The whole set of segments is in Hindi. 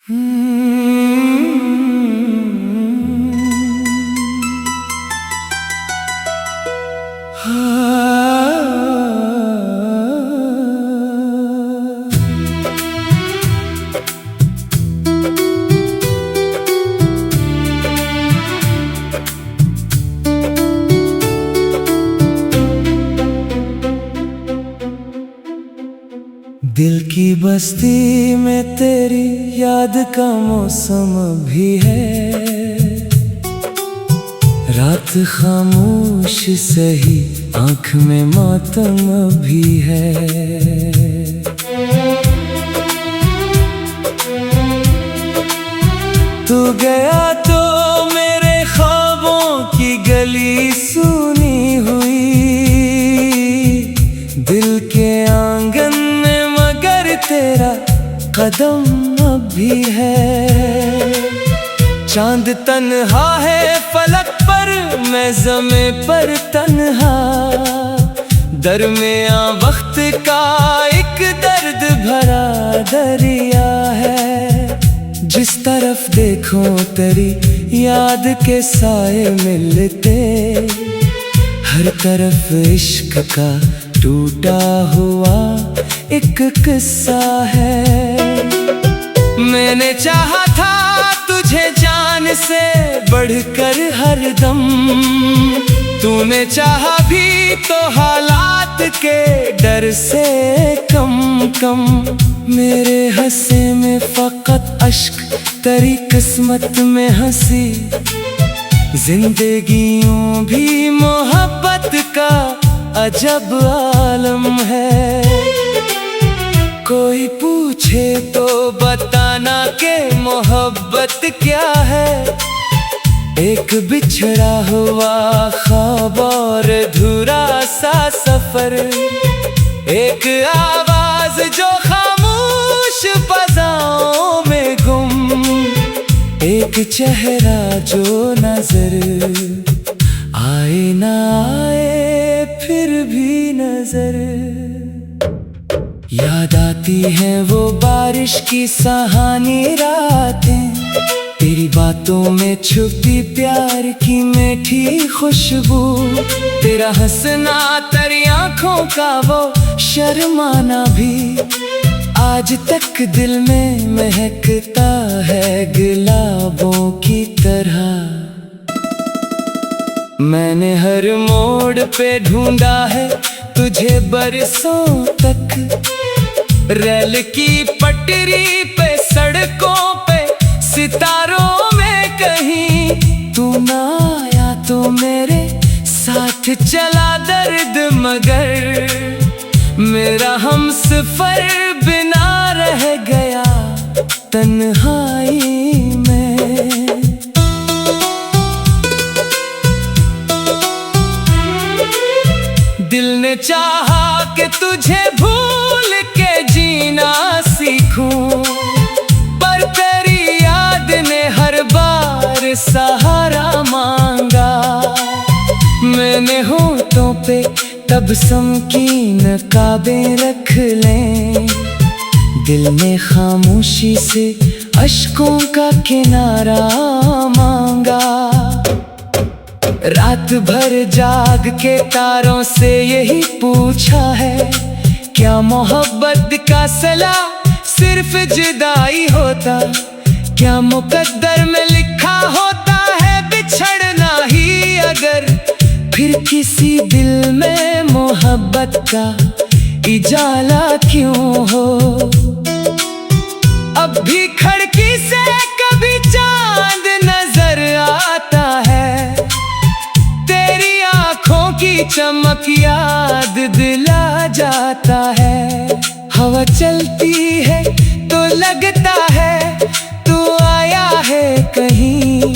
दिल की बस्ती में तेरी याद का मौसम भी है। रात खामोश सही, आँख में मातम भी है। तू गया तो मेरे ख्वाबों की गली सुनी हुई। दिल के आंगन तेरा कदम अब भी है। चांद तन्हा है फलक पर, मैं ज़मीं पर तन्हा। दरमियाँ वक्त का एक दर्द भरा दरिया है। जिस तरफ देखो तेरी याद के साए मिलते। हर तरफ इश्क का टूटा हुआ एक किस्सा है। मैंने चाहा था तुझे जान से बढ़कर हरदम। तूने चाहा भी तो हालात के डर से कम कम। मेरे हंसे में फकत अश्क, तेरी किस्मत में हंसी। जिंदगी यूं भी मोहब्बत का अजब आलम है। कोई पूछे तो बताना के मोहब्बत क्या है। एक बिछड़ा हुआ ख्वाब और अधूरा सा सफर। एक आवाज जो खामोश फज़ाओं में गुम। एक चेहरा जो नजर आए ना आए फिर भी नजर। याद आती है वो बारिश की सुहानी रातें। तेरी बातों में छुपी प्यार की मीठी खुशबू। तेरा हंसना, तेरी आँखों का वो शर्माना भी आज तक दिल में महकता है गुलाबों की तरह। मैंने हर मोड़ पे ढूंढा है तुझे बरसों तक। रेल की पटरी पे, सड़कों पे, सितारों में कहीं तू ना आया तो मेरे साथ चला दर्द। मगर मेरा हमसफर बिना रह गया तन्हाई में। दिल ने चाहा कि तुझे भूल के जीना सीखूं। पर तेरी याद ने हर बार सहारा मांगा। मैंने होठों पे तबस्सुम की नकाबें रख लें। दिल ने खामोशी से अश्कों का किनारा मांगा। रात भर जाग के तारों से यही पूछा है। क्या मोहब्बत का सिला सिर्फ जुदाई होता। क्या मुकद्दर में लिखा होता है बिछड़ना ही अगर। फिर किसी दिल में मोहब्बत का इजाला क्यों हो। अब भी खिड़की से कभी चांद नजर आता है। तेरी आँखों की चमक याद दिला जाता है। हवा चलती है तो लगता है तू आया है कहीं।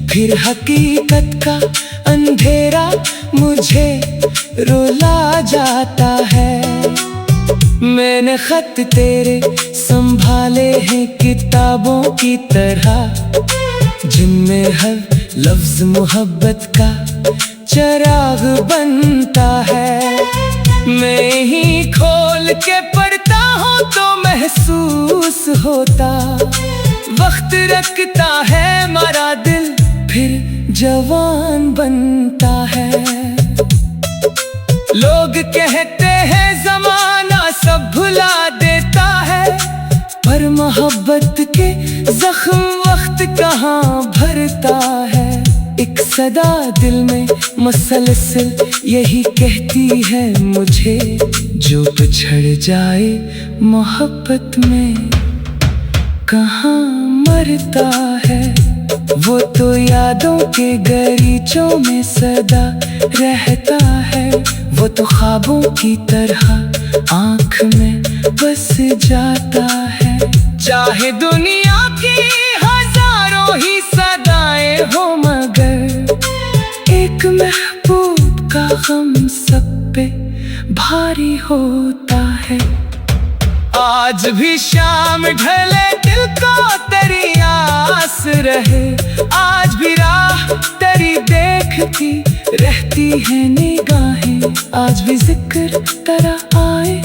फिर हकीकत का अंधेरा मुझे रुला जाता है। मैंने खत तेरे संभाले हैं किताबों की तरह। जिनमें हर लफ्ज मोहब्बत का चिराग बनता है। मैं ही खोल के पढ़ता हूँ तो महसूस होता वक्त रखता है हमारा दिल, फिर जवान बनता है। लोग कहते हैं जमाना सब भुला देता है, पर मोहब्बत के जख्म वक्त कहाँ भरता है। एक सदा दिल में मुसलसल यही कहती है मुझे, जो बिछड़ जाए मोहब्बत में कहाँ मरता है। वो तो यादों के गलीचों में सदा रहता है, वो तो ख्वाबों की तरह आँख में बस जाता है। चाहे दुनिया की हजारों ही सदाएं हो, मगर एक महबूब का गम सब पे भारी होता है। आज भी शाम ढले दिल को तेरी आस रहे, आज भी राह तेरी देखती रहती है निगाहें। आज भी जिक्र तेरा आए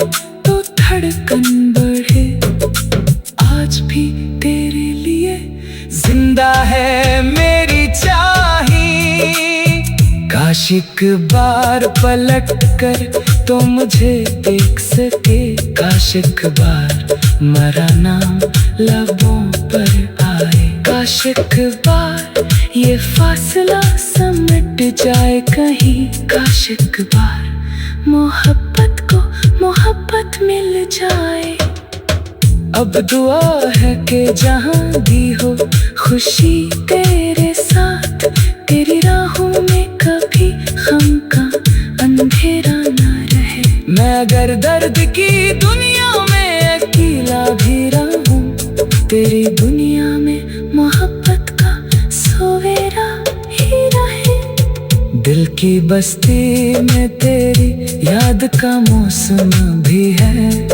तो धड़कन बढ़े, आज भी तेरे लिए जिंदा है मेरी चाही। काश एक बार पलट कर तो मुझे देख सके, काश एक बार मेरा नाम लबों पर आए। काश एक बार ये फासला समट जाए कहीं, काश एक बार मोहब्बत को मोहब्बत मिल जाए। अब दुआ है कि जहाँ भी हो खुशी तेरे साथ, तेरी राहों में कभी गम का अंधेरा ना रहे। मैं अगर दर्द की दुनिया में अकेला भी रहूं, तेरी दुनिया में मोहब्बत का सवेरा ही रहे। दिल की बस्ती में तेरी याद का मौसम भी है,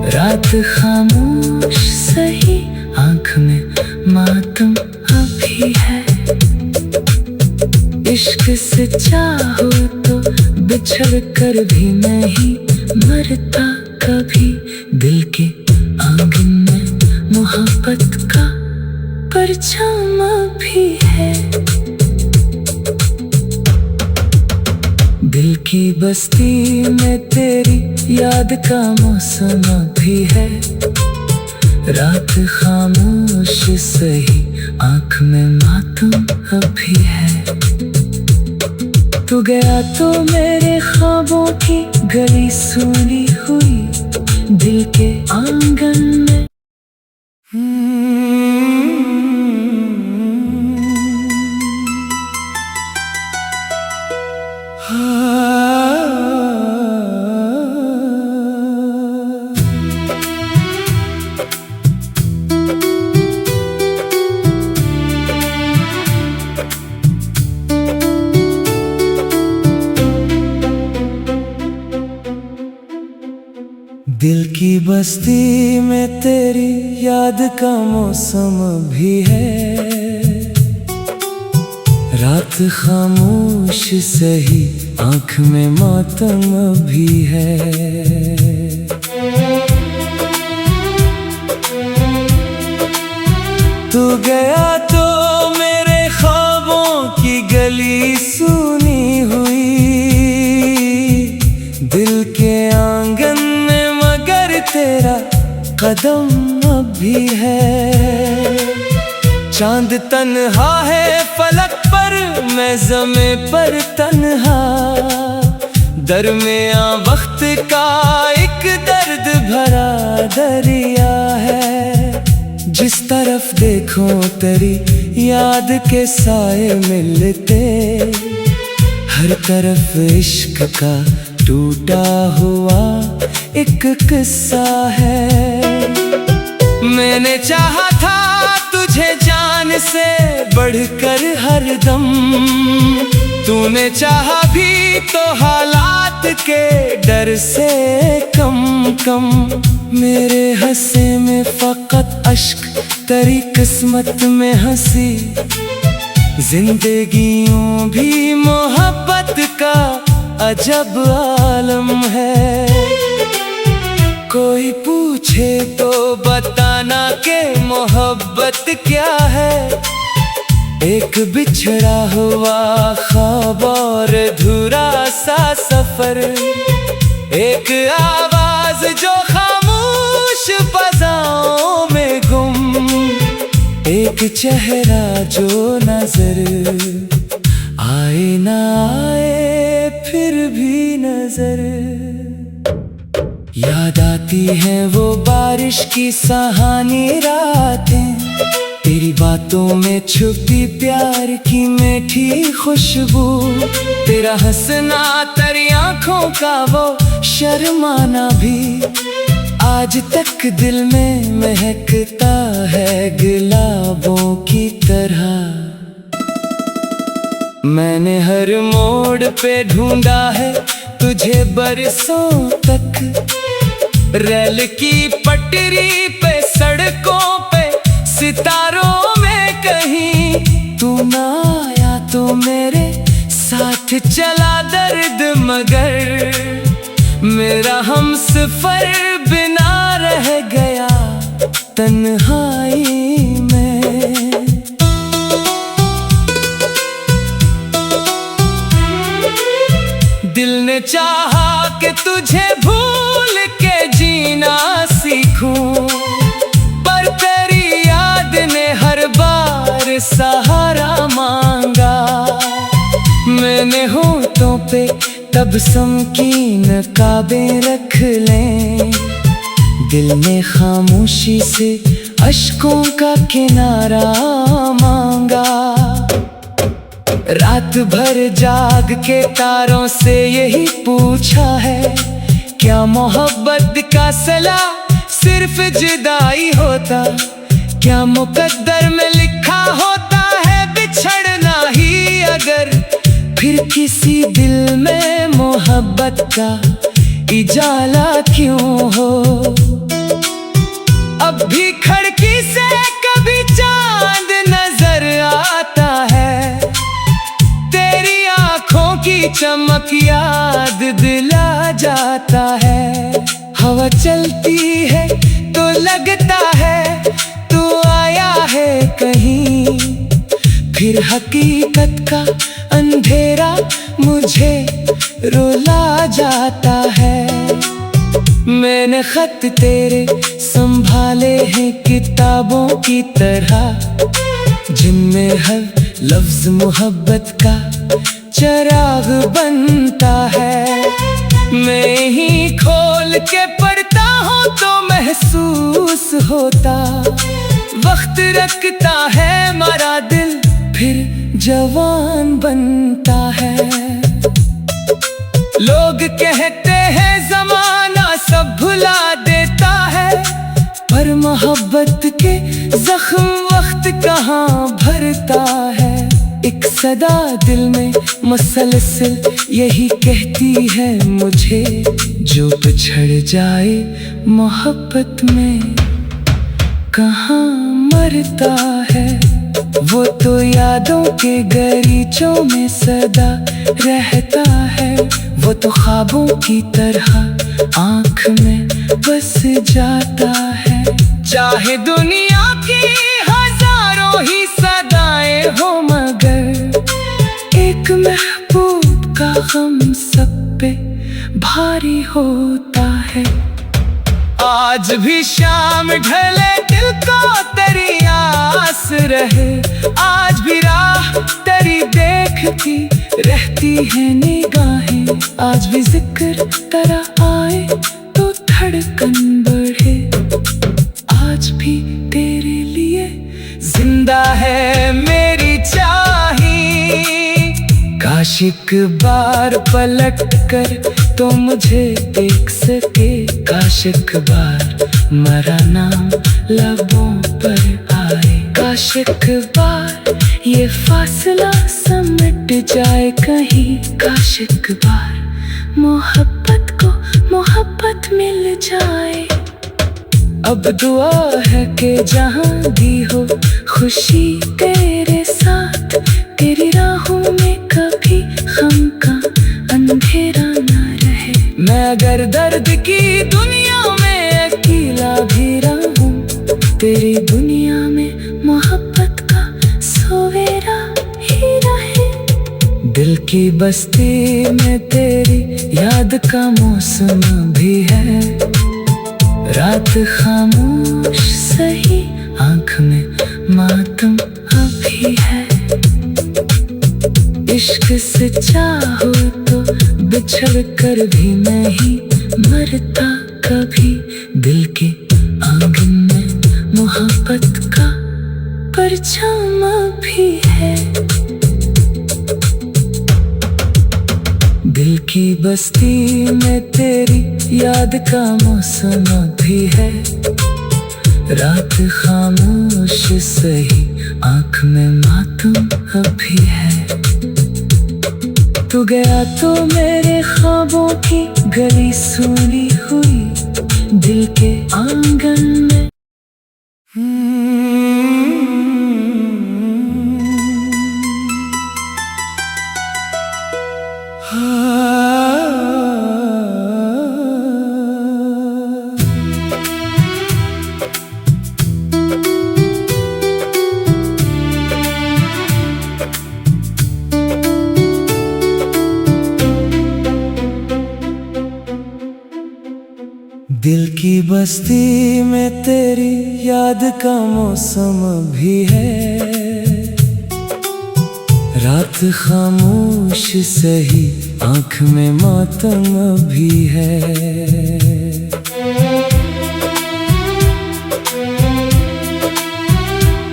रात खामोश सही आँख में मातम अभी है। इश्क सच्चा हो तो बिछड़ कर भी नहीं मरता कभी, दिल के आंगन में मोहब्बत का परछाम भी है। दिल की बस्ती में तेरी याद का मौसम भी है, रात खामोश सही आँख में मातम अभी है। तू गया तो मेरे ख्वाबों की गली सुनी हुई, दिल के आंगन में दिल की बस्ती में तेरी याद का मौसम भी है, रात खामोश सही आँख में मातम भी है। तू गया तो मेरे ख्वाबों की गली सुनी हुई, दिल के आंगन तेरा कदम अभी है। चांद तन्हा है फलक पर, मैं ज़मीं पर तन्हा, दरमियाँ वक्त का एक दर्द भरा दरिया है। जिस तरफ देखो तेरी याद के साए मिलते, हर तरफ इश्क का टूटा हुआ एक किस्सा है। मैंने चाहा था तुझे जान से बढ़कर हरदम, तूने चाहा भी तो हालात के डर से कम कम। मेरे हंसे में फकत अश्क, तेरी किस्मत में हंसी, जिंदगियों भी मोहब्बत का अजब आलम है। कोई पूछ पूछे तो बताना के मोहब्बत क्या है। एक बिछड़ा हुआ ख्वाब और अधूरा सा सफर, एक आवाज जो खामोश फज़ाओं में गुम, एक चेहरा जो नजर आए ना आए फिर भी नजर। याद आती हैं वो बारिश की सुहानी रातें, तेरी बातों में छुपी प्यार की मीठी खुशबू, तेरा हंसना तेरी आंखों का वो शर्माना भी आज तक दिल में महकता है गुलाबों की तरह। मैंने हर मोड़ पे ढूंढा है तुझे बरसों तक, रेल की पटरी पे सड़कों पे सितारों में कहीं तू ना आया तो मेरे साथ चला दर्द, मगर मेरा हमसफर बिना रह गया तन्हाई में। दिल ने चाहा कि तुझे भूल के जीना सीखूं, पर तेरी याद ने हर बार सहारा मांगा। मैंने होठों पे तबस्सुम की नकाबें रख लें, दिल ने खामोशी से अश्कों का किनारा मांगा। रात भर जाग के तारों से यही पूछा है, क्या मोहब्बत का सिला सिर्फ जुदाई होता, क्या मुकद्दर में लिखा होता है बिछड़ना ही अगर, फिर किसी दिल में मोहब्बत का इजाला क्यों हो। अब भी खिड़की से कभी चांद नजर आता है, तेरी आंखों की चमक याद दिला जाता है। हवा चलती है तो लगता है तू आया है कहीं, फिर हकीकत का अंधेरा मुझे रुला जाता है। मैंने खत तेरे संभाले हैं किताबों की तरह, जिनमें हर लफ्ज मोहब्बत का चिराग बनता है। मैं ही खोल के पढ़ता हूँ तो महसूस होता, वक्त रखता है हमारा दिल फिर जवान बनता है। लोग कहते हैं जमाना सब भुला देता है, पर मोहब्बत के जख्म वक्त कहाँ भरता है। एक सदा दिल में मुसलसल यही कहती है मुझे, जो बिछड़ जाए मोहब्बत में कहाँ मरता है। वो तो यादों के गलीचों में सदा रहता है, वो तो ख्वाबों की तरह आँख में बस जाता है। चाहे दुनिया की हजारों ही सदाएं हो, मगर एक महबूब का गम सब पे भारी होता है। आज भी शाम ढले दिल को तेरी आस रहे, आज भी राह तेरी देखती रहती है निगाहें, आज भी जिक्र तेरा आए तो धड़कन बढ़े, आज भी तेरे लिए जिंदा है मेरी चाही। काश एक बार पलट कर तो मुझे देख सके, काश एक बार मेरा नाम लबों पर आए, काश एक बार ये फासला सिमट जाए कहीं, काश एक बार मोहब्बत को मोहब्बत मिल जाए। अब दुआ है कि जहाँ भी हो खुशी तेरे साथ, तेरी राहों में कभी गम का अंधेरा ना रहे। मैं अगर दर्द की दुनिया में अकेला तेरी दुनिया में मोहब्बत का सवेरा ही रहे। दिल की बस्ती में तेरी याद का मौसम भी है। रात खामोश सही, आँख में मातम अभी है। इश्क से चाहो तो बिछड़ कर भी नहीं मरता कभी। दिल के आंगन में मोहब्बत का परछाम भी है। दिल की बस्ती में तेरी याद का मौसम भी है। रात खामोश सही, आँख में मातम अभी है। तू गया तो मेरे ख्वाबों की गली सुनी हुई, दिल के आंगन में। दिल की बस्ती में तेरी याद का मौसम भी है। रात खामोश सही, आँख में मातम भी है।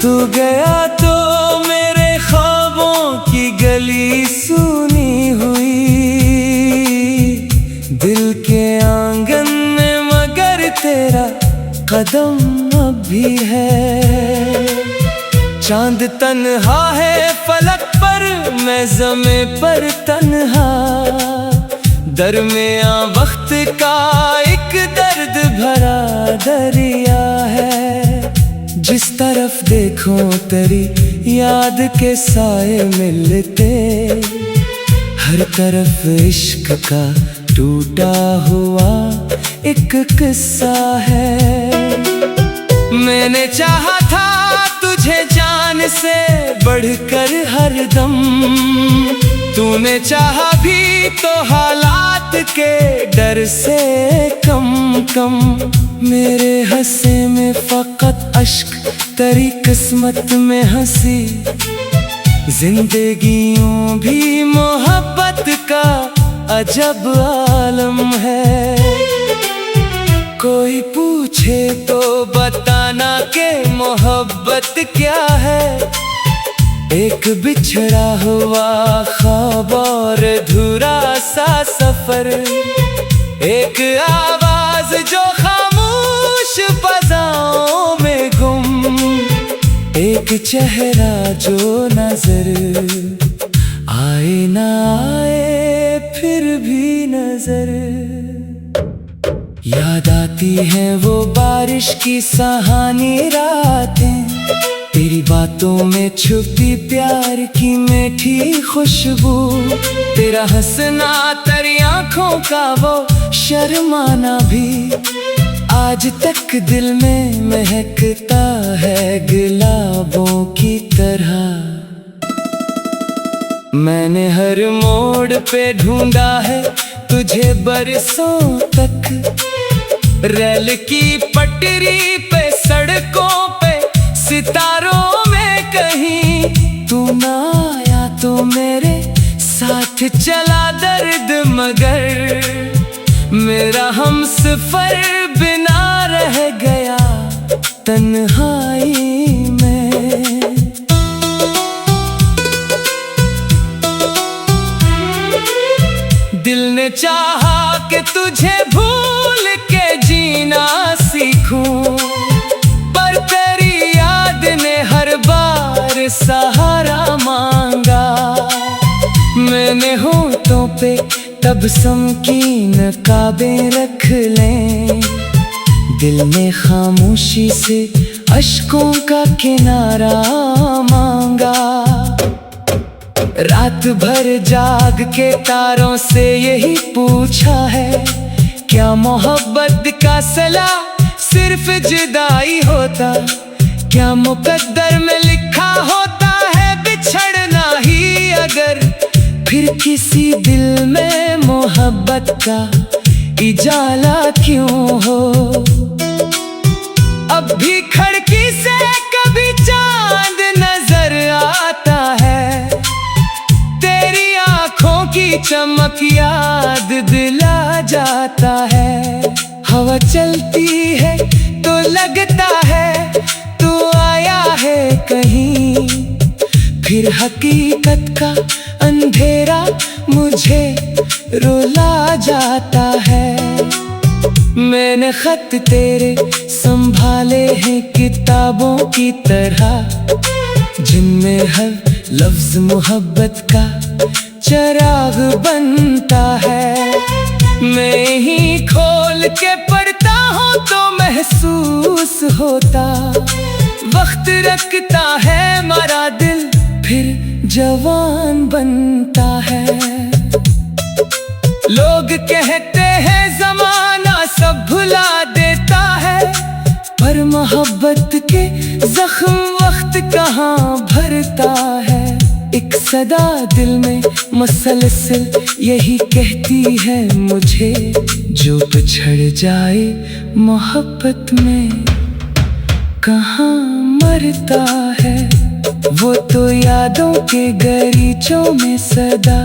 तू गया तो मेरे ख्वाबों की गली सुनी हुई, दिल के आंगन तेरा कदम अभी है। चांद तन्हा है फलक पर, मैं ज़मे पर तन्हा। दरमियां वक्त का एक दर्द भरा दरिया है। जिस तरफ देखो तेरी याद के साए मिलते, हर तरफ इश्क का टूटा हुआ एक किस्सा है। मैंने चाहा था तुझे जान से बढ़कर हरदम, तूने चाहा भी तो हालात के डर से कम कम। मेरे हंसे में फकत अश्क, तेरी किस्मत में हंसी। जिंदगियों भी मोहब्बत का अजब आलम है। कोई पूछे तो बताना के मोहब्बत क्या है। एक बिछड़ा हुआ ख्वाब और अधूरा सा सफर। एक आवाज जो खामोश फज़ाओं में गुम। एक चेहरा जो नजर आए ना आए फिर भी नजर। याद आती है वो बारिश की सुहानी रातें, तेरी बातों में छुपी प्यार की मीठी खुशबू। तेरा हंसना, तेरी आँखों का वो शर्माना भी आज तक दिल में महकता है गुलाबों की तरह। मैंने हर मोड़ पे ढूंढा है तुझे बरसों तक। रेल की पटरी पे, सड़कों पे, सितारों में कहीं तू ना आया तो मेरे साथ चला दर्द, मगर मेरा हमसफर बिना रह गया तन्हाई में। दिल ने चाहा कि तुझे भूल के जीना सीखूं, पर तेरी याद ने हर बार सहारा मांगा। मैंने होठों पे तबस्सुम की नकाबें रख लें, दिल ने खामोशी से अश्कों का किनारा मांगा। रात भर जाग के तारों से यही पूछा है, क्या मोहब्बत का सिला सिर्फ जुदाई होता। क्या मुकद्दर में लिखा होता है बिछड़ना ही अगर, फिर किसी दिल में मोहब्बत का इजाला क्यों हो। अब भी खिड़की से कभी चांद नजर आता है, तेरी आंखों की चमक याद दिला जाता है। हवा चलती है तो लगता है तू आया है कहीं, फिर हकीकत का अंधेरा मुझे रुला जाता है। मैंने खत तेरे संभाले हैं किताबों की तरह, जिनमें हर लफ्ज मोहब्बत का चिराग बनता है। मैं ही खोल के पढ़ता हूँ तो महसूस होता, वक्त रखता है हमारा दिल फिर जवान बनता है। लोग कहते हैं जमाना सब भुला देता है, पर मोहब्बत के जख्म वक्त कहाँ भरता है। एक सदा दिल में मुसलसल यही कहती है मुझे, जो बिछड़ जाए मोहब्बत में कहाँ मरता है। वो तो यादों के गलीचों में सदा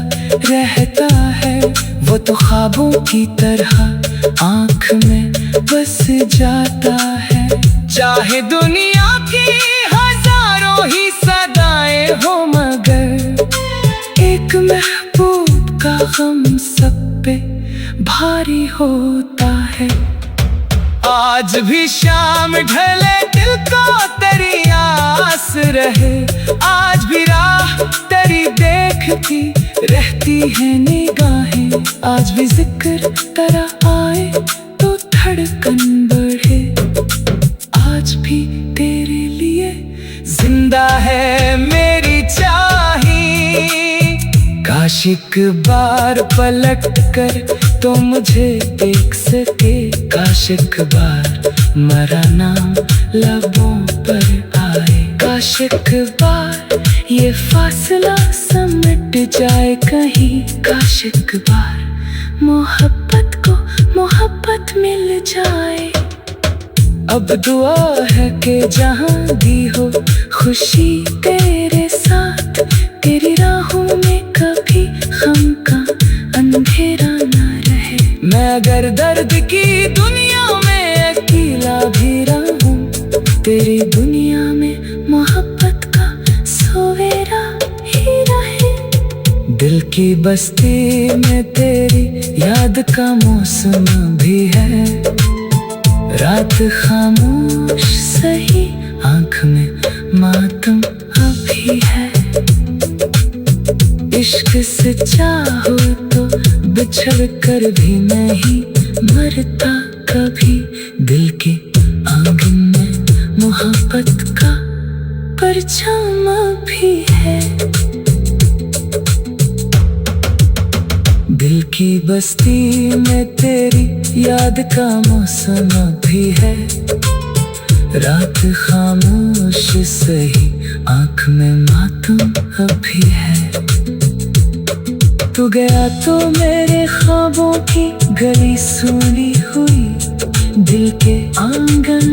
रहता है, वो तो ख्वाबों की तरह आँख में बस जाता है। चाहे दुनिया की हजारों ही सदाएं हो, मगर एक महबूब का गम सब पे भारी होता है। आज भी शाम ढले दिल को तेरी आस रहे, आज भी राह तेरी देखती रहती है निगाहें। आज भी जिक्र तेरा आए तो धड़कन बढ़े, आज भी तेरे लिए जिंदा है मेरी चाही। काश एक बार पलट कर तो मुझे देख सके, काश एक बार मेरा नाम लबों पर आए। काश एक बार ये फासला सिमट जाए कहीं, काश एक बार मोहब्बत को मोहब्बत मिल जाए। अब दुआ है कि जहाँ भी हो खुशी तेरे साथ, तेरी राहों में कभी गम का अंधेरा ना रहे। मैं अगर दर्द की दुनिया में अकेला भी रहूं, तेरी दुनिया में मोहब्बत का सवेरा ही रहे। दिल की बस्ती में तेरी याद का मौसम भी है, रात खामोश सही आँख में मातम अभी है। इश्क सच्चा हो तो बिछड़ कर भी नहीं मरता कभी, दिल के आंगन में मोहब्बत का परछाम भी है। दिल की बस्ती में तेरी याद का मौसम भी है, रात खामोश सही आँख में मातम अभी है। तू गया तो मेरे ख्वाबों की गली सुनी हुई, दिल के आंगन